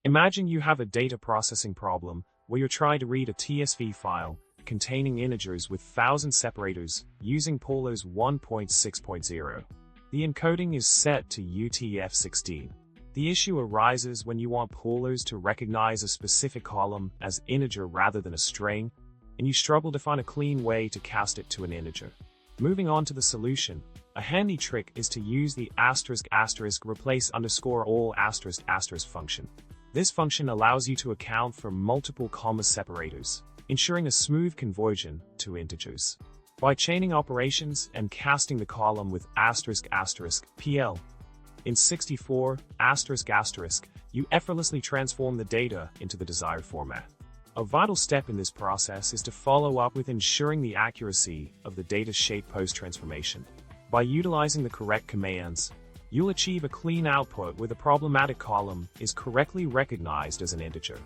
Imagine you have a data processing problem where you're trying to read a TSV file containing integers with 1000 separators using Polars 1.6.0. The encoding is set to UTF-16. The issue arises when you want Polars to recognize a specific column as integer rather than a string, and you struggle to find a clean way to cast it to an integer. Moving on to the solution, a handy trick is to use the asterisk replace underscore all asterisk function. This function allows you to account for multiple comma separators, ensuring a smooth conversion to integers. By chaining operations and casting the column with asterisk PL in 64 asterisk, you effortlessly transform the data into the desired format. A vital step in this process is to follow up with ensuring the accuracy of the data shape post-transformation. By utilizing the correct commands, you'll achieve a clean output where the problematic column is correctly recognized as an integer.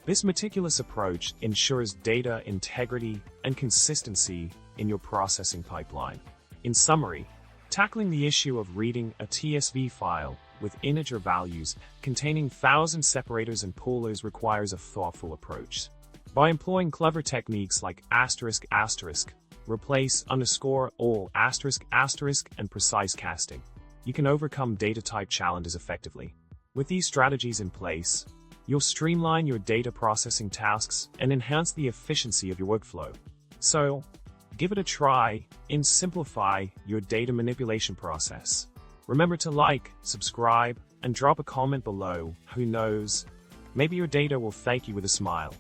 This meticulous approach ensures data integrity and consistency in your processing pipeline. In summary, tackling the issue of reading a TSV file with integer values containing 1000 separators and Polars requires a thoughtful approach. By employing clever techniques like asterisk, replace underscore all asterisk, and precise casting, you can overcome data type challenges effectively. With these strategies in place, you'll streamline your data processing tasks and enhance the efficiency of your workflow. So, give it a try and simplify your data manipulation process. Remember to like, subscribe, and drop a comment below. Who knows, maybe your data will thank you with a smile.